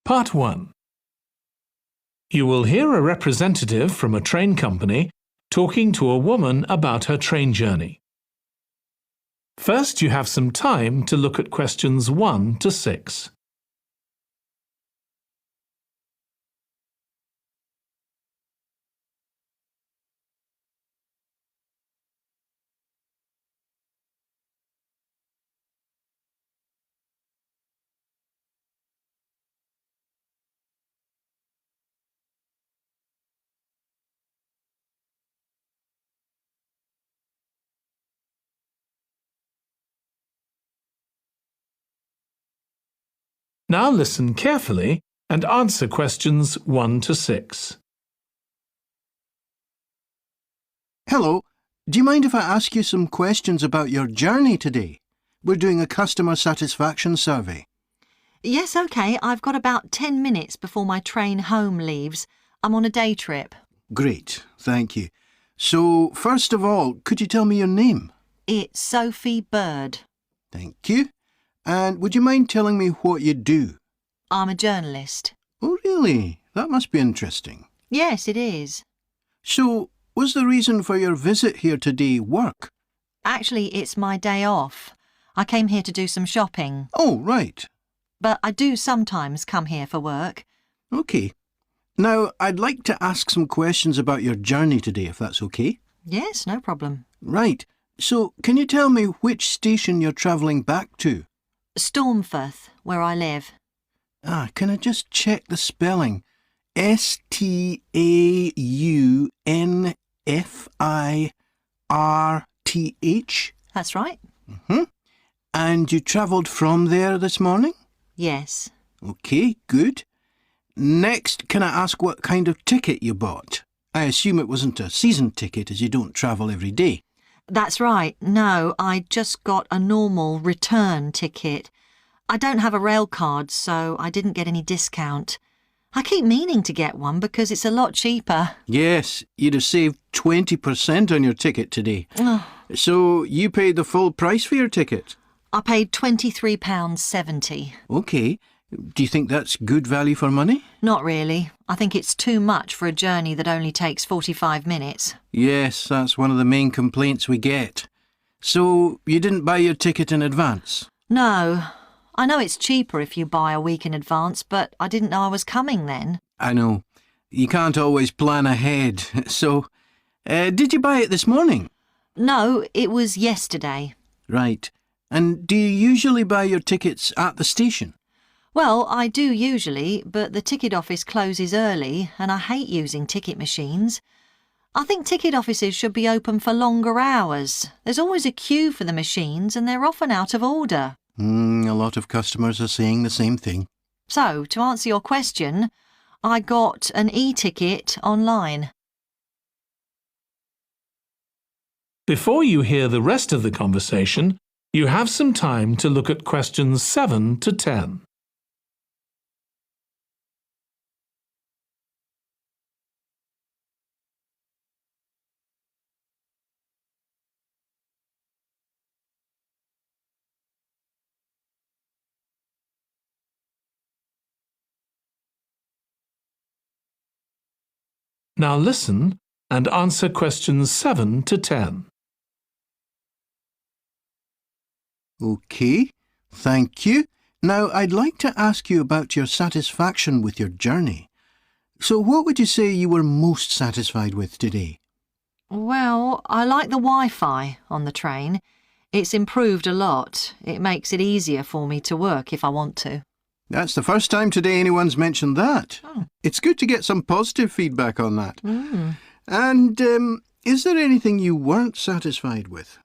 Part 1. You will hear a representative from a train company talking to a woman about her train journey. First, you have some time to look at questions 1 to 6. Now listen carefully and answer questions 1 to 6. Hello, do you mind if I ask you some questions about your journey today? We're doing a customer satisfaction survey. Yes, OK. I've got about 10 minutes before my train home leaves. I'm on a day trip. Great, thank you. So, first of all, could you tell me your name? It's Sophie Bird. Thank you. And would you mind telling me what you do? I'm a journalist. Oh, really? That must be interesting. Yes, it is. So, was the reason for your visit here today work? Actually, it's my day off. I came here to do some shopping. Oh, right. But I do sometimes come here for work. OK. Now, I'd like to ask some questions about your journey today, if that's OK. Yes, no problem. Right. So, can you tell me which station you're travelling back to? Stormforth, where I live. Can I just check the spelling? Staunfirth? That's right. And you travelled from there this morning? Yes. OK, good. Next, can I ask what kind of ticket you bought? I assume it wasn't a season ticket as you don't travel every day. That's right. No, I just got a normal return ticket. I don't have a rail card, so I didn't get any discount. I keep meaning to get one because it's a lot cheaper. Yes, you'd have saved 20% on your ticket today. So you paid the full price for your ticket? I paid £23.70. OK. Do you think that's good value for money? Not really. I think it's too much for a journey that only takes 45 minutes. Yes, that's one of the main complaints we get. So you didn't buy your ticket in advance? No. I know it's cheaper if you buy a week in advance, but I didn't know I was coming then. I know. You can't always plan ahead. So, did you buy it this morning? No, it was yesterday. Right. And do you usually buy your tickets at the station? Well, I do usually, but the ticket office closes early and I hate using ticket machines. I think ticket offices should be open for longer hours. There's always a queue for the machines and they're often out of order. A lot of customers are saying the same thing. So, to answer your question, I got an e-ticket online. Before you hear the rest of the conversation, you have some time to look at questions 7 to 10. Now listen and answer questions 7 to 10. OK, thank you. Now I'd like to ask you about your satisfaction with your journey. So what would you say you were most satisfied with today? Well, I like the Wi-Fi on the train. It's improved a lot. It makes it easier for me to work if I want to. That's the first time today anyone's mentioned that. It's good to get some positive feedback on that. And is there anything you weren't satisfied with?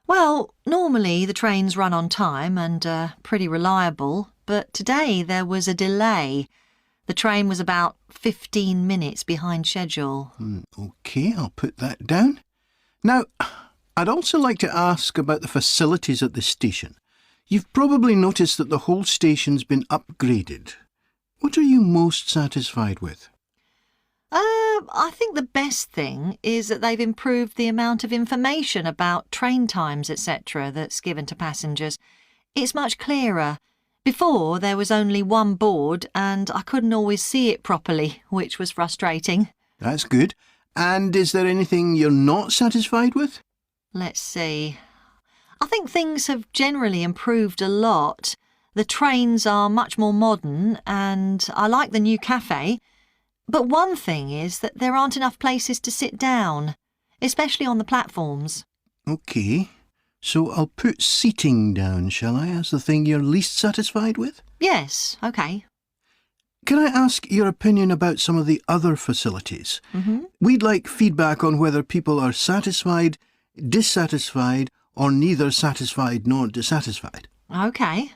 Well, normally the trains run on time and are pretty reliable, but today there was a delay. The train was about 15 minutes behind schedule. OK, I'll put that down. Now, I'd also like to ask about the facilities at the station. You've probably noticed that the whole station's been upgraded. What are you most satisfied with? I think the best thing is that they've improved the amount of information about train times, etc. that's given to passengers. It's much clearer. Before, there was only one board and I couldn't always see it properly, which was frustrating. That's good. And is there anything you're not satisfied with? Let's see. I think things have generally improved a lot. The trains are much more modern and I like the new cafe. But one thing is that there aren't enough places to sit down, especially on the platforms. OK. So I'll put seating down, shall I, as the thing you're least satisfied with? Yes, OK. Can I ask your opinion about some of the other facilities? Mm-hmm. We'd like feedback on whether people are satisfied, dissatisfied, or neither satisfied nor dissatisfied. OK.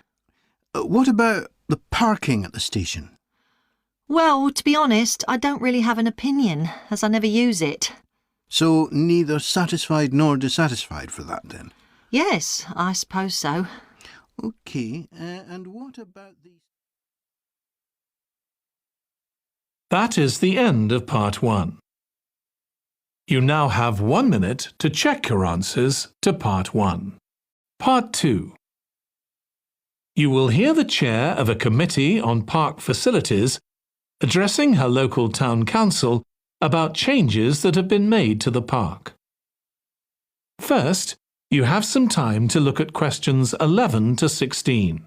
What about the parking at the station? Well, to be honest, I don't really have an opinion, as I never use it. So neither satisfied nor dissatisfied for that, then? Yes, I suppose so. OK, and what about the... That is the end of part 1. You now have 1 minute to check your answers to part 1. Part 2. You will hear the chair of a committee on park facilities addressing her local town council about changes that have been made to the park. First, you have some time to look at questions 11 to 16.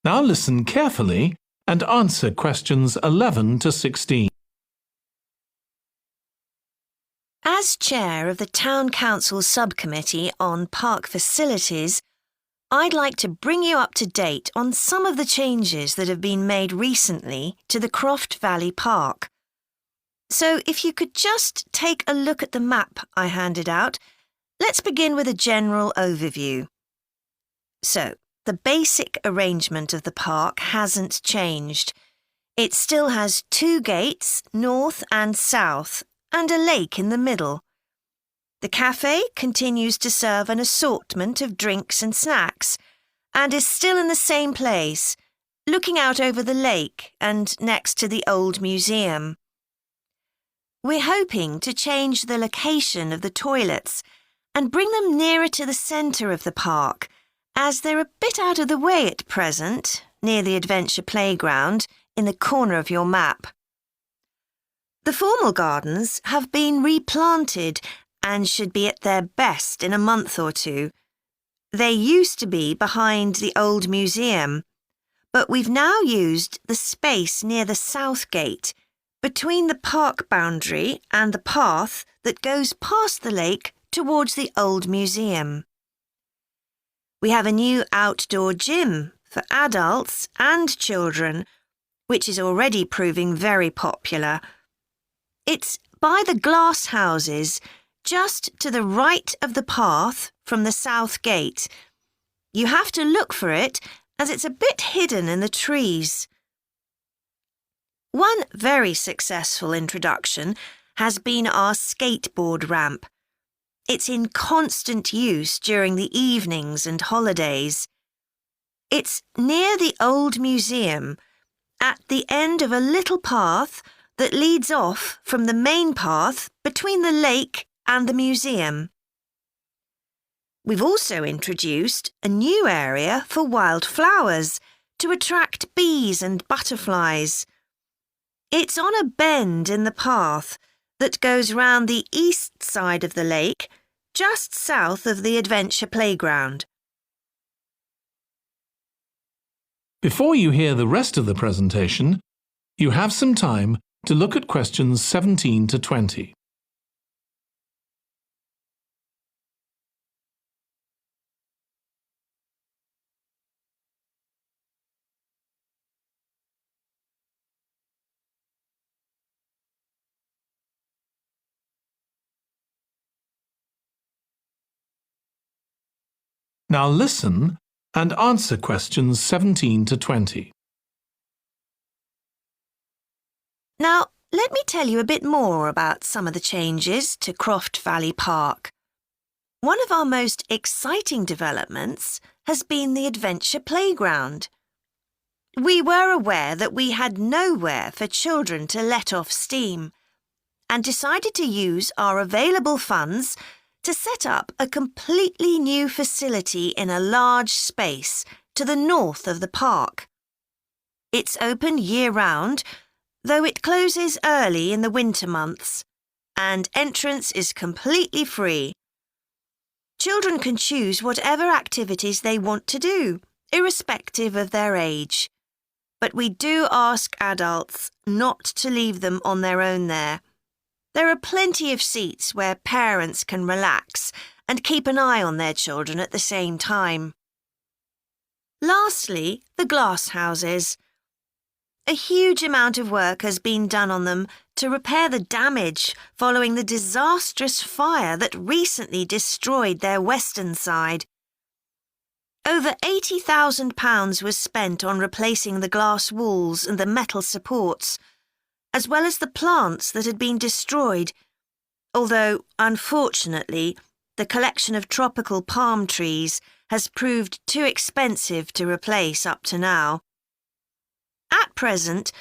Now listen carefully and answer questions 11 to 16. As chair of the Town Council Subcommittee on Park Facilities, I'd like to bring you up to date on some of the changes that have been made recently to the Croft Valley Park. So if you could just take a look at the map I handed out, let's begin with a general overview. So, the basic arrangement of the park hasn't changed. It still has 2 gates, north and south, and a lake in the middle. The cafe continues to serve an assortment of drinks and snacks, and is still in the same place, looking out over the lake and next to the old museum. We're hoping to change the location of the toilets and bring them nearer to the centre of the park, as they're a bit out of the way at present, near the adventure playground, in the corner of your map. The formal gardens have been replanted and should be at their best in a month or 2. They used to be behind the old museum, but we've now used the space near the south gate, between the park boundary and the path that goes past the lake towards the old museum. We have a new outdoor gym for adults and children, which is already proving very popular. It's by the glass houses, just to the right of the path from the south gate. You have to look for it, as it's a bit hidden in the trees. One very successful introduction has been our skateboard ramp. It's in constant use during the evenings and holidays. It's near the old museum, at the end of a little path that leads off from the main path between the lake and the museum. We've also introduced a new area for wildflowers to attract bees and butterflies. It's on a bend in the path that goes round the east side of the lake, just south of the adventure playground. Before you hear the rest of the presentation, you have some time to look at questions 17 to 20. Now listen and answer questions 17 to 20. Now, let me tell you a bit more about some of the changes to Croft Valley Park. One of our most exciting developments has been the Adventure Playground. We were aware that we had nowhere for children to let off steam and decided to use our available funds to set up a completely new facility in a large space to the north of the park. It's open year-round, though it closes early in the winter months, and entrance is completely free. Children can choose whatever activities they want to do, irrespective of their age. But we do ask adults not to leave them on their own there. There are plenty of seats where parents can relax and keep an eye on their children at the same time. Lastly, the glass houses. A huge amount of work has been done on them to repair the damage following the disastrous fire that recently destroyed their western side. Over £80,000 was spent on replacing the glass walls and the metal supports, as well as the plants that had been destroyed, although, unfortunately, the collection of tropical palm trees has proved too expensive to replace up to now. At present,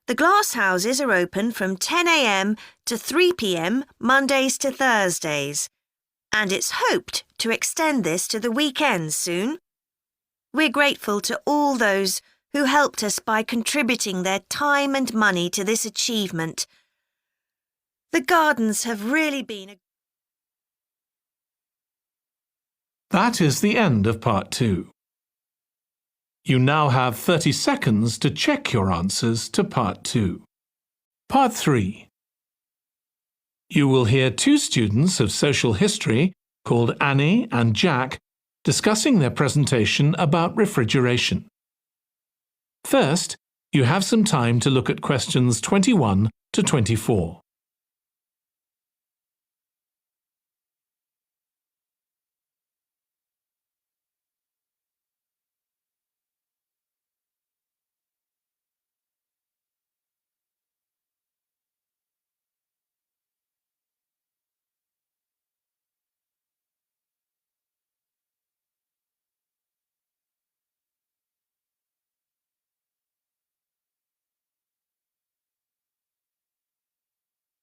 the glass houses are open from 10 a.m. to 3 p.m. Mondays to Thursdays, and it's hoped to extend this to the weekends soon. We're grateful to all those who helped us by contributing their time and money to this achievement. The gardens have really been a... That is the end of Part 2. You now have 30 seconds to check your answers to Part 2. Part 3. You will hear two students of social history called Annie and Jack discussing their presentation about refrigeration. First, you have some time to look at questions 21 to 24.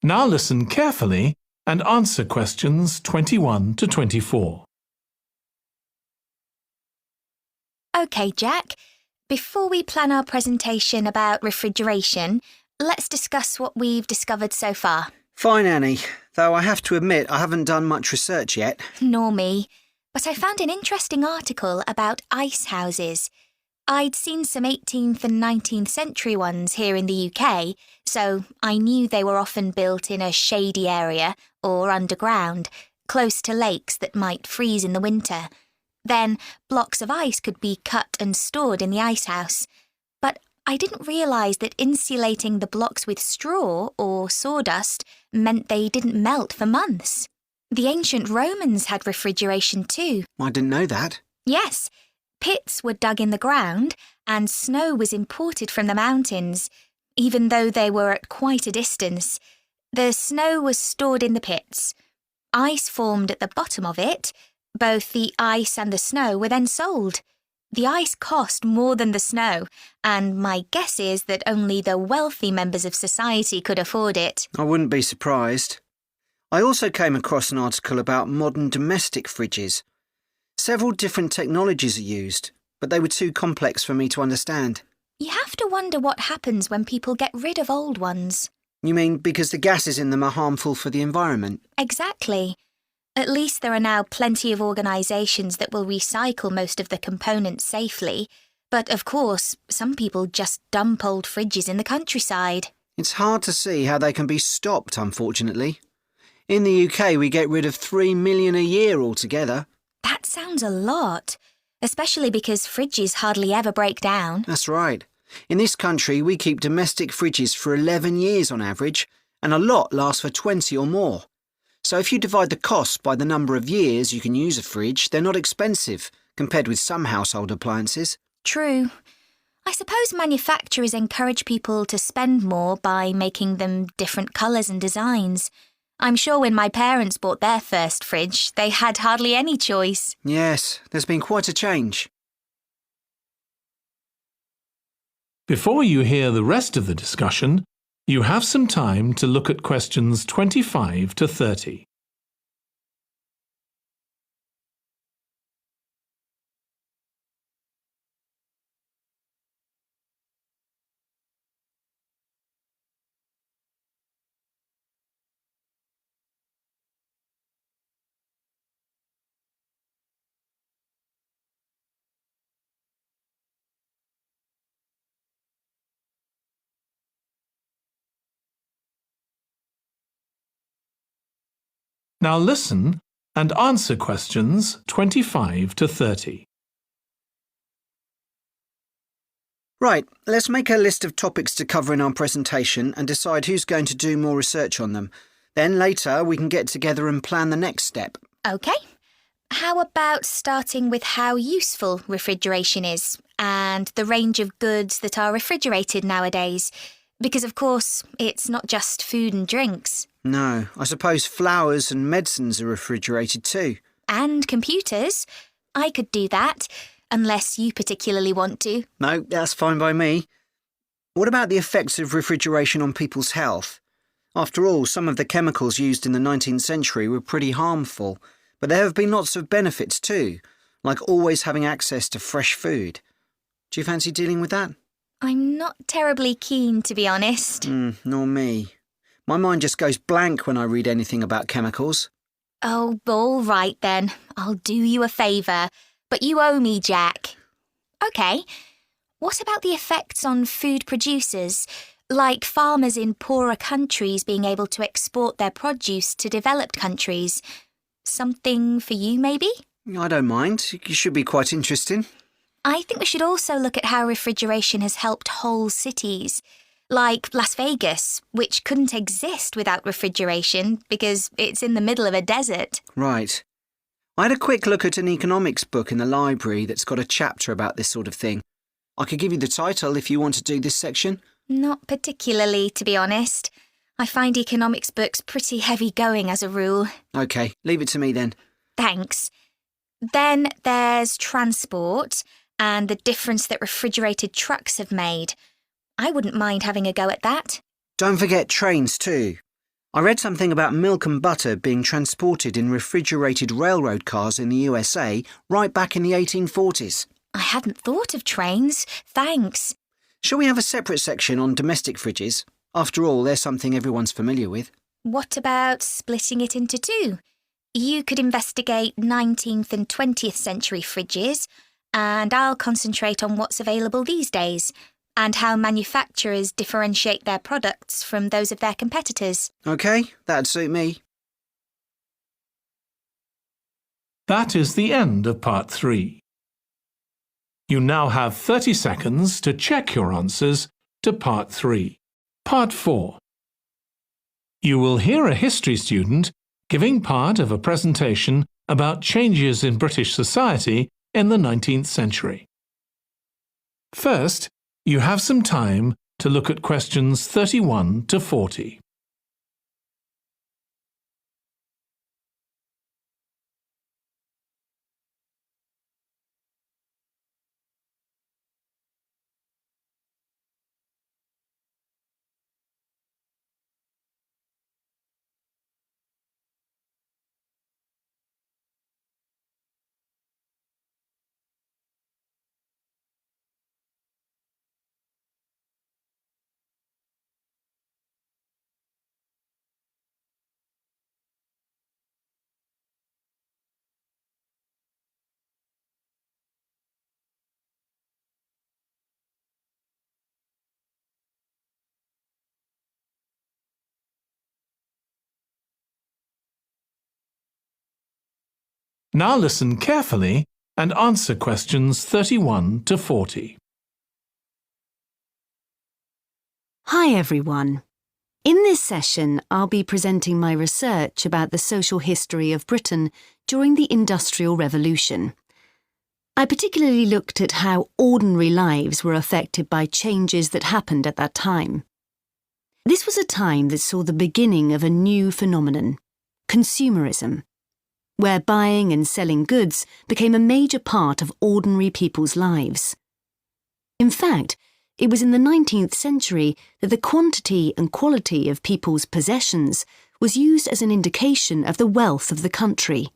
Now listen carefully and answer questions 21 to 24. OK, Jack. Before we plan our presentation about refrigeration, let's discuss what we've discovered so far. Fine, Annie, though I have to admit I haven't done much research yet. Nor me. But I found an interesting article about ice houses. I'd seen some 18th and 19th century ones here in the UK, so I knew they were often built in a shady area or underground, close to lakes that might freeze in the winter. Then blocks of ice could be cut and stored in the ice house. But I didn't realise that insulating the blocks with straw or sawdust meant they didn't melt for months. The ancient Romans had refrigeration too. I didn't know that. Yes. Pits were dug in the ground and snow was imported from the mountains, even though they were at quite a distance. The snow was stored in the pits. Ice formed at the bottom of it. Both the ice and the snow were then sold. The ice cost more than the snow, and my guess is that only the wealthy members of society could afford it. I wouldn't be surprised. I also came across an article about modern domestic fridges. Several different technologies are used, but they were too complex for me to understand. You have to wonder what happens when people get rid of old ones. You mean because the gases in them are harmful for the environment? Exactly. At least there are now plenty of organisations that will recycle most of the components safely. But of course, some people just dump old fridges in the countryside. It's hard to see how they can be stopped, unfortunately. In the UK, we get rid of 3 million a year altogether. That sounds a lot, especially because fridges hardly ever break down. That's right. In this country, we keep domestic fridges for 11 years on average, and a lot lasts for 20 or more. So if you divide the cost by the number of years you can use a fridge, they're not expensive, compared with some household appliances. True. I suppose manufacturers encourage people to spend more by making them different colours and designs. I'm sure when my parents bought their first fridge, they had hardly any choice. Yes, there's been quite a change. Before you hear the rest of the discussion, you have some time to look at questions 25 to 30. Now listen and answer questions 25 to 30. Right, let's make a list of topics to cover in our presentation and decide who's going to do more research on them. Then later we can get together and plan the next step. OK. How about starting with how useful refrigeration is and the range of goods that are refrigerated nowadays? Because, of course, it's not just food and drinks. No, I suppose flowers and medicines are refrigerated too. And computers. I could do that, unless you particularly want to. No, that's fine by me. What about the effects of refrigeration on people's health? After all, some of the chemicals used in the 19th century were pretty harmful, but there have been lots of benefits too, like always having access to fresh food. Do you fancy dealing with that? I'm not terribly keen, to be honest. Nor me. My mind just goes blank when I read anything about chemicals. Oh, all right then. I'll do you a favour. But you owe me, Jack. OK. What about the effects on food producers, like farmers in poorer countries being able to export their produce to developed countries? Something for you, maybe? I don't mind. It should be quite interesting. I think we should also look at how refrigeration has helped whole cities, like Las Vegas, which couldn't exist without refrigeration because it's in the middle of a desert. Right. I had a quick look at an economics book in the library that's got a chapter about this sort of thing. I could give you the title if you want to do this section. Not particularly, to be honest. I find economics books pretty heavy going as a rule. OK, leave it to me then. Thanks. Then there's transport and the difference that refrigerated trucks have made. I wouldn't mind having a go at that. Don't forget trains too. I read something about milk and butter being transported in refrigerated railroad cars in the USA right back in the 1840s. I hadn't thought of trains. Thanks. Shall we have a separate section on domestic fridges? After all, they're something everyone's familiar with. What about splitting it into two? You could investigate 19th and 20th century fridges, and I'll concentrate on what's available these days, and how manufacturers differentiate their products from those of their competitors. OK, that'd suit me. That is the end of part 3. You now have 30 seconds to check your answers to part 3. Part 4. You will hear a history student giving part of a presentation about changes in British society in the 19th century. First, you have some time to look at questions 31 to 40. Now listen carefully and answer questions 31 to 40. Hi everyone. In this session, I'll be presenting my research about the social history of Britain during the Industrial Revolution. I particularly looked at how ordinary lives were affected by changes that happened at that time. This was a time that saw the beginning of a new phenomenon, consumerism, where buying and selling goods became a major part of ordinary people's lives. In fact, it was in the 19th century that the quantity and quality of people's possessions was used as an indication of the wealth of the country.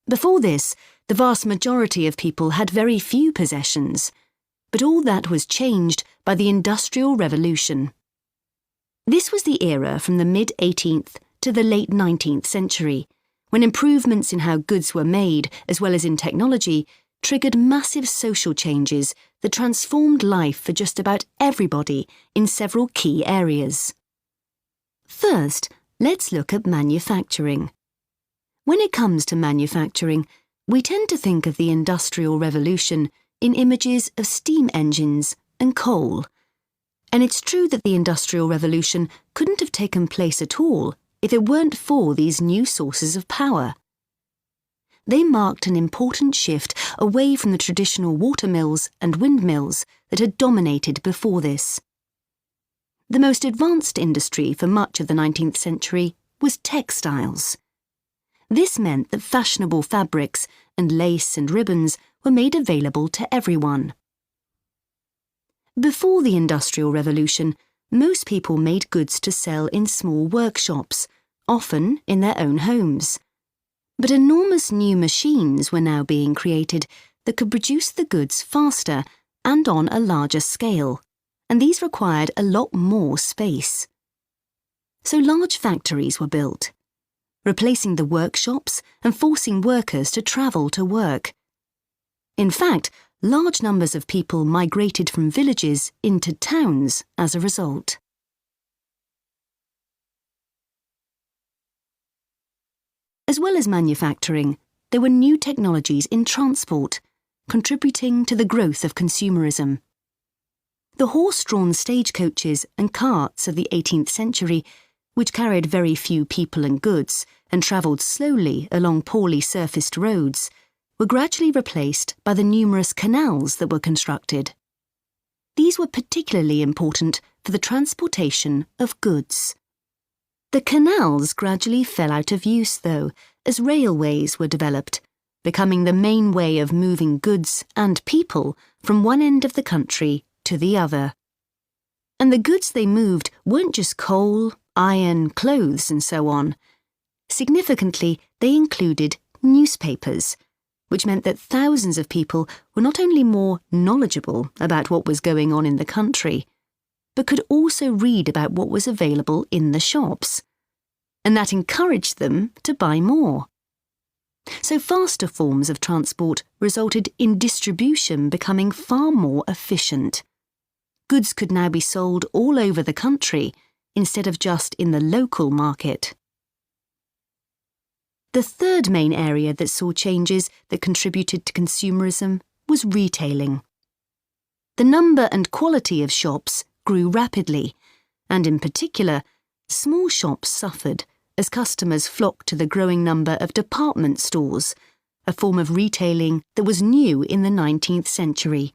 Before this, the vast majority of people had very few possessions, but all that was changed by the Industrial Revolution. This was the era from the mid-18th to the late 19th century, when improvements in how goods were made, as well as in technology, triggered massive social changes that transformed life for just about everybody in several key areas. First, let's look at manufacturing. When it comes to manufacturing, we tend to think of the Industrial Revolution in images of steam engines and coal. And it's true that the Industrial Revolution couldn't have taken place at all if it weren't for these new sources of power. They marked an important shift away from the traditional watermills and windmills that had dominated before this. The most advanced industry for much of the 19th century was textiles. This meant that fashionable fabrics and lace and ribbons were made available to everyone. Before the Industrial Revolution, most people made goods to sell in small workshops, often in their own homes. But enormous new machines were now being created that could produce the goods faster and on a larger scale, and these required a lot more space. So large factories were built, replacing the workshops and forcing workers to travel to work. In fact, large numbers of people migrated from villages into towns as a result. As well as manufacturing, there were new technologies in transport, contributing to the growth of consumerism. The horse-drawn stagecoaches and carts of the 18th century, which carried very few people and goods and travelled slowly along poorly surfaced roads, were gradually replaced by the numerous canals that were constructed. These were particularly important for the transportation of goods. The canals gradually fell out of use, though, as railways were developed, becoming the main way of moving goods and people from one end of the country to the other. And the goods they moved weren't just coal, iron, clothes, and so on. Significantly, they included newspapers, which meant that thousands of people were not only more knowledgeable about what was going on in the country, but could also read about what was available in the shops. And that encouraged them to buy more. So faster forms of transport resulted in distribution becoming far more efficient. Goods could now be sold all over the country instead of just in the local market. The third main area that saw changes that contributed to consumerism was retailing. The number and quality of shops grew rapidly, and in particular, small shops suffered as customers flocked to the growing number of department stores, a form of retailing that was new in the 19th century.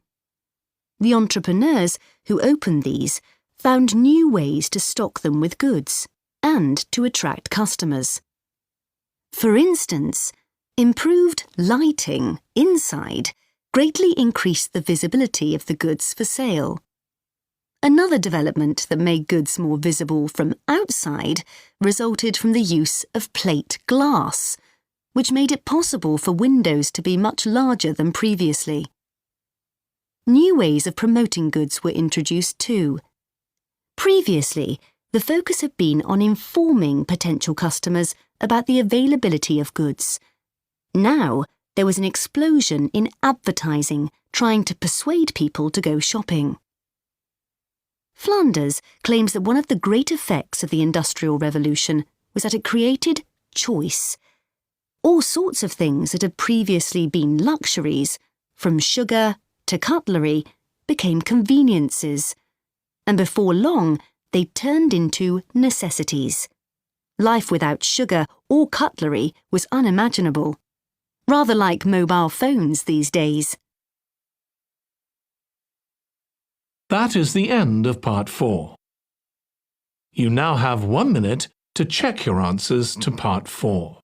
The entrepreneurs who opened these found new ways to stock them with goods and to attract customers. For instance, improved lighting inside greatly increased the visibility of the goods for sale. Another development that made goods more visible from outside resulted from the use of plate glass, which made it possible for windows to be much larger than previously. New ways of promoting goods were introduced too. Previously, the focus had been on informing potential customers about the availability of goods. Now, there was an explosion in advertising trying to persuade people to go shopping. Flanders claims that one of the great effects of the Industrial Revolution was that it created choice. All sorts of things that had previously been luxuries, from sugar to cutlery, became conveniences, and before long they turned into necessities. Life without sugar or cutlery was unimaginable. rather like mobile phones these days. That is the end of Part 4. You now have 1 minute to check your answers to Part 4.